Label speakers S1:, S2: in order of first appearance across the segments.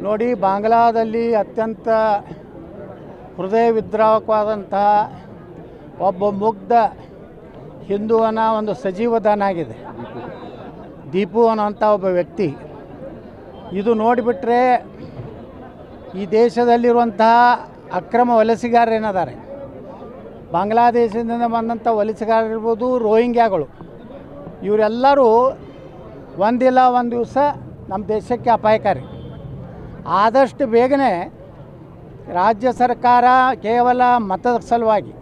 S1: ನೋಡಿ, ಬಾಂಗ್ಲಾದಲ್ಲಿ ಅತ್ಯಂತ ಹೃದಯ ವಿದ್ರಾವಕವಾದಂತಹ ಒಬ್ಬ ಮುಗ್ಧ ಹಿಂದುವನ ಒಂದು ಸಜೀವದಾನ ಆಗಿದೆ ದೀಪು ಅನ್ನೋಂಥ ಒಬ್ಬ ವ್ಯಕ್ತಿ. ಇದು ನೋಡಿಬಿಟ್ರೆ ಈ ದೇಶದಲ್ಲಿರುವಂತಹ ಅಕ್ರಮ ವಲಸಿಗಾರರೇನಿದ್ದಾರೆ, ಬಾಂಗ್ಲಾದೇಶದಿಂದ ಬಂದಂಥ ವಲಸಿಗಾರರಿರ್ಬೋದು, ರೋಹಿಂಗ್ಯಾಗಳು, ಇವರೆಲ್ಲರೂ ಒಂದಿಲ್ಲ ಒಂದು ದಿವಸ ನಮ್ಮ ದೇಶಕ್ಕೆ ಅಪಾಯಕಾರಿ. ಆದಷ್ಟು ಬೇಗನೆ ರಾಜ್ಯ ಸರ್ಕಾರ ಕೇವಲ ಮತದ ಸಲುವಾಗಿ,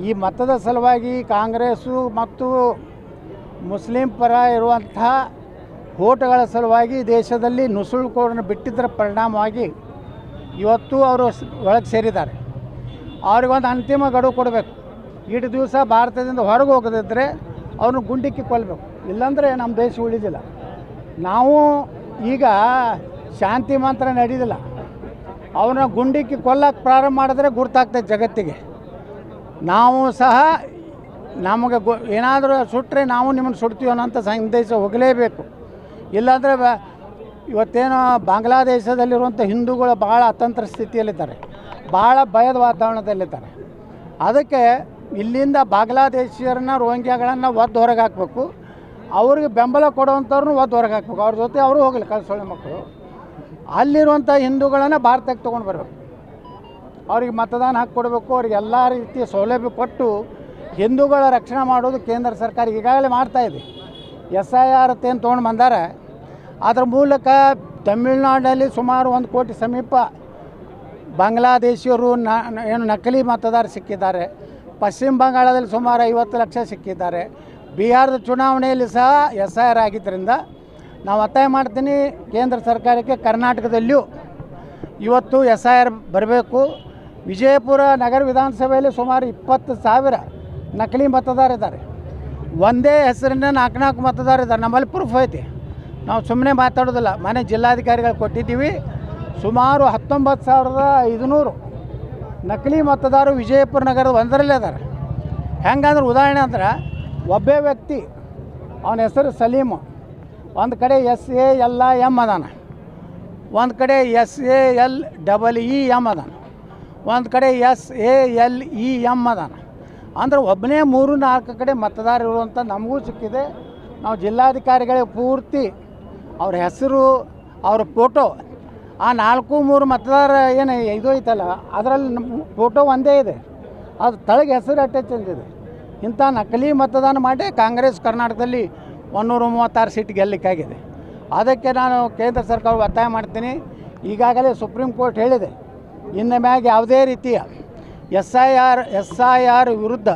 S1: ಈ ಮತದ ಸಲುವಾಗಿ ಕಾಂಗ್ರೆಸ್ಸು ಮತ್ತು ಮುಸ್ಲಿಂ ಪರ ಇರುವಂತಹ ಓಟ್ಗಳ ಸಲುವಾಗಿ ದೇಶದಲ್ಲಿ ನುಸುಳುಕೋರನ್ನು ಬಿಟ್ಟಿದ್ದರ ಪರಿಣಾಮವಾಗಿ ಇವತ್ತು ಅವರು ಒಳಗೆ ಸೇರಿದ್ದಾರೆ. ಅವ್ರಿಗೊಂದು ಅಂತಿಮ ಗಡುವು ಕೊಡಬೇಕು. ಇಷ್ಟು ದಿವಸ ಭಾರತದಿಂದ ಹೊರಗೆ ಹೋಗದಿದ್ದರೆ ಅವ್ರನ್ನ ಗುಂಡಿಕ್ಕಿ ಕೊಲ್ಲಬೇಕು, ಇಲ್ಲಾಂದರೆ ನಮ್ಮ ದೇಶ ಉಳಿದಿಲ್ಲ. ನಾವು ಈಗ ಶಾಂತಿ ಮಂತ್ರ ನಡೆಯೋದಿಲ್ಲ, ಅವ್ರನ್ನ ಗುಂಡಿಕ್ಕಿ ಕೊಲ್ಲಕ್ಕೆ ಪ್ರಾರಂಭ ಮಾಡಿದ್ರೆ ಗುರ್ತಾಗ್ತದೆ ಜಗತ್ತಿಗೆ. ನಾವು ಸಹ ನಮಗೆ ಏನಾದರೂ ಸುಟ್ಟರೆ ನಾವು ನಿಮ್ಮನ್ನು ಸುಡ್ತೀವಿ ಅನ್ನೋಂಥ ಸಂದೇಶ ಹೋಗಲೇಬೇಕು. ಇಲ್ಲಾಂದರೆ ಇವತ್ತೇನು ಬಾಂಗ್ಲಾದೇಶದಲ್ಲಿರುವಂಥ ಹಿಂದೂಗಳು ಭಾಳ ಅತಂತ್ರ ಸ್ಥಿತಿಯಲ್ಲಿದ್ದಾರೆ, ಭಾಳ ಭಯದ ವಾತಾವರಣದಲ್ಲಿದ್ದಾರೆ. ಅದಕ್ಕೆ ಇಲ್ಲಿಂದ ಬಾಂಗ್ಲಾದೇಶಿಯರನ್ನ, ರೋಹಿಂಗ್ಯಾಗಳನ್ನು ಒದ್ದು ಹೊರಗೆ ಹಾಕಬೇಕು. ಅವ್ರಿಗೆ ಬೆಂಬಲ ಕೊಡುವಂಥವ್ರನ್ನೂ ಒದ್ದು ಹೊರಗೆ ಹಾಕ್ಬೇಕು. ಅವ್ರ ಜೊತೆ ಅವರು ಹೋಗಲಿ, ಕಳ್ಸೊಳ್ಳೆ ಮಕ್ಕಳು. ಅಲ್ಲಿರುವಂಥ ಹಿಂದೂಗಳನ್ನು ಭಾರತಕ್ಕೆ ತೊಗೊಂಡು ಬರಬೇಕು, ಅವ್ರಿಗೆ ಮತದಾನ ಹಾಕಿ ಕೊಡಬೇಕು, ಅವ್ರಿಗೆ ಎಲ್ಲ ರೀತಿಯ ಸೌಲಭ್ಯ ಕೊಟ್ಟು ಹಿಂದೂಗಳ ರಕ್ಷಣೆ ಮಾಡೋದು ಕೇಂದ್ರ ಸರ್ಕಾರ ಈಗಾಗಲೇ ಮಾಡ್ತಾಯಿದೆ. SIR ಏನು ತೊಗೊಂಡು ಬಂದಾರೆ. ಅದರ ಮೂಲಕ ತಮಿಳುನಾಡಿನಲ್ಲಿ ಸುಮಾರು 1 ಕೋಟಿ ಸಮೀಪ ಬಾಂಗ್ಲಾದೇಶಿಯರು ಏನು ನಕಲಿ ಮತದಾರರು ಸಿಕ್ಕಿದ್ದಾರೆ. ಪಶ್ಚಿಮ ಬಂಗಾಳದಲ್ಲಿ ಸುಮಾರು 50 ಲಕ್ಷ ಸಿಕ್ಕಿದ್ದಾರೆ. ಬಿಹಾರದ ಚುನಾವಣೆಯಲ್ಲಿ ಸಹ SIR ಆಗಿದ್ದರಿಂದ ನಾವು ಒತ್ತಾಯ ಮಾಡ್ತೀನಿ ಕೇಂದ್ರ ಸರ್ಕಾರಕ್ಕೆ, ಕರ್ನಾಟಕದಲ್ಲಿಯೂ ಇವತ್ತು SIR ಬರಬೇಕು. ವಿಜಯಪುರ ನಗರ ವಿಧಾನಸಭೆಯಲ್ಲಿ ಸುಮಾರು 20,000 ನಕಲಿ ಮತದಾರಿದ್ದಾರೆ. ಒಂದೇ ಹೆಸರಿನ 4 ಮತದಾರಿದ್ದಾರೆ. ನಮ್ಮಲ್ಲಿ ಪ್ರೂಫ್ ಐತಿ, ನಾವು ಸುಮ್ಮನೆ ಮಾತಾಡೋದಿಲ್ಲ. ಮನೆ ಜಿಲ್ಲಾಧಿಕಾರಿಗಳು ಕೊಟ್ಟಿದ್ದೀವಿ. ಸುಮಾರು 19,500 ನಕಲಿ ಮತದಾರರು ವಿಜಯಪುರ ನಗರದ ಒಂದರಲ್ಲೇ ಇದ್ದಾರೆ. ಹೆಂಗಂದ್ರೆ ಉದಾಹರಣೆ ಅಂದ್ರೆ, ಒಬ್ಬೇ ವ್ಯಕ್ತಿ, ಅವನ ಹೆಸರು ಸಲೀಮು, ಒಂದು ಕಡೆ SALM ಅದಾನ, ಒಂದು ಕಡೆ SALEEM ಅದಾನ, ಒಂದು ಕಡೆ SALEM ಅದಾನ. ಅಂದ್ರೆ ಒಬ್ಬನೇ 3-4 ಕಡೆ ಮತದಾರ ಇರುವಂಥ ನಮಗೂ ಸಿಕ್ಕಿದೆ. ನಾವು ಜಿಲ್ಲಾಧಿಕಾರಿಗಳಿಗೆ ಪೂರ್ತಿ ಅವ್ರ ಹೆಸರು, ಅವ್ರ ಫೋಟೋ, ಆ 4-3 ಮತದಾರ ಏನು ಇದು ಐತಲ್ಲ, ಅದರಲ್ಲಿ ಫೋಟೋ ಒಂದೇ ಇದೆ, ಅದು ತಳಗೆ ಹೆಸರು ಅಟ್ಯಾಚ್ ಅಂತಿದೆ. ಇಂಥ ನಕಲಿ ಮತದಾನ ಮಾಡಿ ಕಾಂಗ್ರೆಸ್ ಕರ್ನಾಟಕದಲ್ಲಿ 136 ಸೀಟ್ ಗೆಲ್ಲಕ್ಕಾಗಿದೆ. ಅದಕ್ಕೆ ನಾನು ಕೇಂದ್ರ ಸರ್ಕಾರ ಒತ್ತಾಯ ಮಾಡ್ತೀನಿ. ಈಗಾಗಲೇ ಸುಪ್ರೀಂ ಕೋರ್ಟ್ ಹೇಳಿದೆ, ಇನ್ನು ಮ್ಯಾಗ ಯಾವುದೇ ರೀತಿಯ SIR ವಿರುದ್ಧ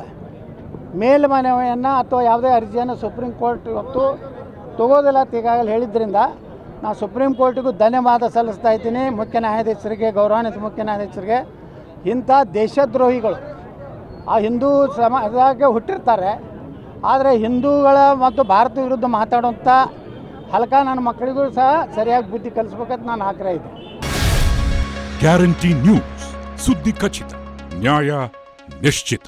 S1: ಮೇಲ್ಮನವಿಯನ್ನು ಅಥವಾ ಯಾವುದೇ ಅರ್ಜಿಯನ್ನು ಸುಪ್ರೀಂ ಕೋರ್ಟ್ ಇವತ್ತು ತಗೋದಿಲ್ಲ ಅಂತ ಈಗಾಗಲೇ ಹೇಳಿದ್ರಿಂದ ನಾನು ಸುಪ್ರೀಂ ಕೋರ್ಟಿಗೂ ಧನ್ಯವಾದ ಸಲ್ಲಿಸ್ತಾ ಇದ್ದೀನಿ. ಮುಖ್ಯ ನ್ಯಾಯಾಧೀಶರಿಗೆ, ಗೌರವಾನ್ವಿತ ಮುಖ್ಯ ನ್ಯಾಯಾಧೀಶರಿಗೆ. ಇಂಥ ದೇಶದ್ರೋಹಿಗಳು ಆ ಹಿಂದೂ ಸಮಾಜಕ್ಕೆ ಹುಟ್ಟಿರ್ತಾರೆ, ಆದರೆ ಹಿಂದೂಗಳ ಮತ್ತು ಭಾರತ ವಿರುದ್ಧ ಮಾತಾಡುವಂಥ ಹಲಕ ನನ್ನ ಮಕ್ಕಳಿಗೂ ಸಹ ಸರಿಯಾಗಿ ಬುದ್ಧಿ ಕಲಿಸ್ಬೇಕಂತ ನಾನು ಆಗ್ರಹ ಇದೆ.
S2: ಗ್ಯಾರಂಟಿ ನ್ಯೂಸ್, ಸುದ್ದಿ ಖಚಿತ, ನ್ಯಾಯ ನಿಶ್ಚಿತ.